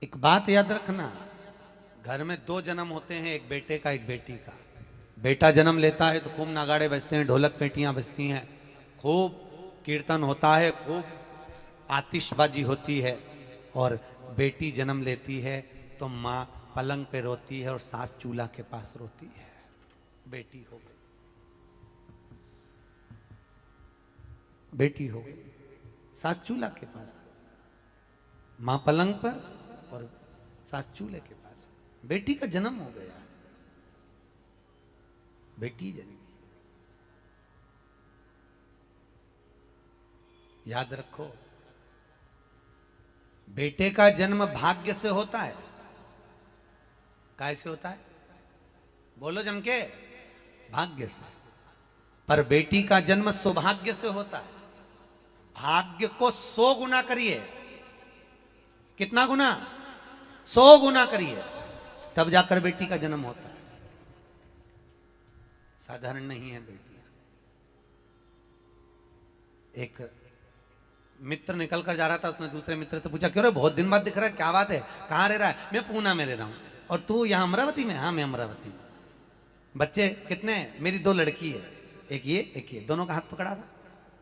एक बात याद रखना, घर में दो जन्म होते हैं, एक बेटे का एक बेटी का। बेटा जन्म लेता है तो खूब नगाड़े बजते हैं, ढोलक पेटियां बजती हैं, खूब कीर्तन होता है, खूब आतिशबाजी होती है। और बेटी जन्म लेती है तो माँ पलंग पे रोती है और सास चूल्हा के पास रोती है। बेटी हो गई, बेटी हो गई, सास चूल्हा के पास, माँ पलंग पर और सास चूल्हे के पास। बेटी का जन्म हो गया, बेटी जन्मी। याद रखो, बेटे का जन्म भाग्य से होता है। कैसे होता है? बोलो जम के, भाग्य से। पर बेटी का जन्म सौभाग्य से होता है। भाग्य को 100 गुना करिए। कितना गुना? 100 गुना करिए, तब जाकर बेटी का जन्म होता है। साधारण नहीं है बेटियां। एक मित्र निकल कर जा रहा था, उसने दूसरे मित्र से पूछा, क्यों रे बहुत दिन बाद दिख रहा है, क्या बात है, कहाँ रह रहा है? मैं पूना में रह रहा हूं। और तू यहाँ अमरावती में? हाँ मैं अमरावती में। बच्चे कितने हैं? मेरी 2 लड़की है, एक ये। दोनों का हाथ पकड़ा था।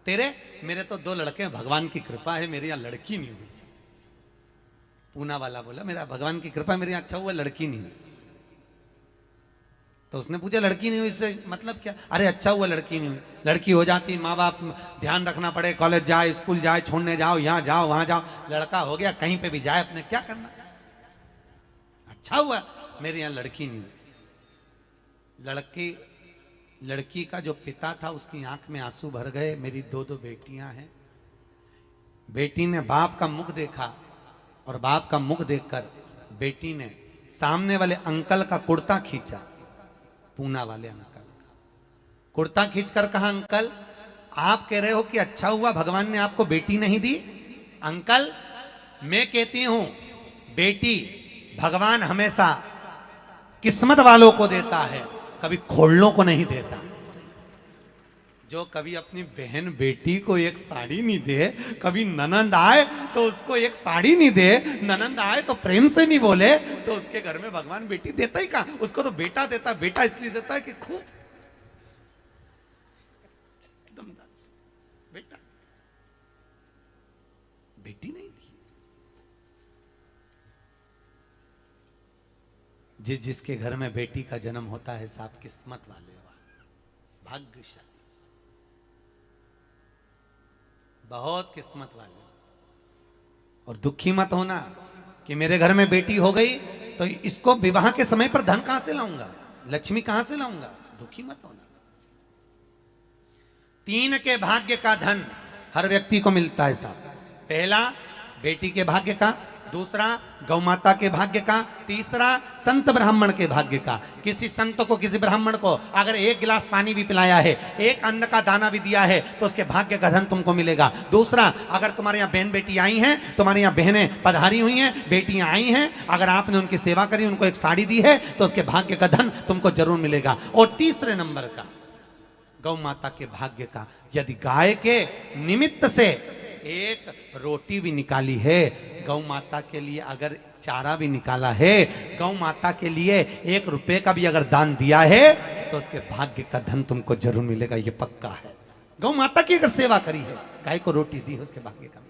तेरे? मेरे तो 2 लड़के हैं, भगवान की कृपा है, मेरे यहाँ लड़की नहीं हुई। पूना वाला बोला, मेरा भगवान की कृपा, मेरे यहाँ अच्छा हुआ लड़की नहीं हुई। तो उसने पूछा लड़की नहीं हुई इससे मतलब क्या? अरे अच्छा हुआ लड़की नहीं हुई, लड़की हो जाती माँ बाप ध्यान रखना पड़े, कॉलेज जाए, स्कूल जाए, छोड़ने जाओ, यहाँ जाओ, वहां जाओ। लड़का हो गया, कहीं पे भी जाए, अपने क्या करना। अच्छा हुआ मेरे यहाँ लड़की नहीं हुई। लड़की का जो पिता था उसकी आंख में आंसू भर गए। मेरी 2 बेटियां हैं। बेटी ने बाप का मुख देखा और बाप का मुख देखकर बेटी ने सामने वाले अंकल का कुर्ता खींचा। पूना वाले अंकल का कुर्ता खींचकर कहा, अंकल आप कह रहे हो कि अच्छा हुआ भगवान ने आपको बेटी नहीं दी? अंकल मैं कहती हूं बेटी भगवान हमेशा किस्मत वालों को देता है, कभी खोलनों को नहीं देता। जो कभी अपनी बहन बेटी को एक साड़ी नहीं दे, कभी ननंद आए तो उसको एक साड़ी नहीं दे, ननंद आए तो प्रेम से नहीं बोले, तो उसके घर में भगवान बेटी देता ही कहां? उसको तो बेटा देता। बेटा इसलिए देता है कि खूब एकदम बेटा, बेटी नहीं दी। जिसके घर में बेटी का जन्म होता है साहब, किस्मत वाले, भाग्यशाली, बहुत किस्मत वाले। और दुखी मत होना कि मेरे घर में बेटी हो गई तो इसको विवाह के समय पर धन कहां से लाऊंगा, लक्ष्मी कहां से लाऊंगा। दुखी मत होना। 3 के भाग्य का धन हर व्यक्ति को मिलता है साहब। पहला बेटी के भाग्य का, दूसरा गौ माता के भाग्य का, तीसरा संत ब्राह्मण के भाग्य का। किसी संत को, किसी ब्राह्मण को अगर 1 गिलास पानी भी पिलाया है, 1 अन्न का दाना भी दिया है, तो उसके भाग्य का धन तुमको मिलेगा। दूसरा, अगर तुम्हारे यहाँ बहन बेटी आई हैं, तुम्हारे यहाँ बहनें पधारी हुई हैं, बेटियां आई हैं, अगर आपने उनकी सेवा करी, उनको एक साड़ी दी है, तो उसके भाग्य का धन तुमको जरूर मिलेगा। और तीसरे नंबर का गौ माता के भाग्य का, यदि गाय के निमित्त से 1 रोटी भी निकाली है, गौ माता के लिए अगर चारा भी निकाला है, गौ माता के लिए 1 रुपए का भी अगर दान दिया है, तो उसके भाग्य का धन तुमको जरूर मिलेगा, ये पक्का है। गौ माता की अगर सेवा करी है, गाय को रोटी दी है, उसके भाग्य का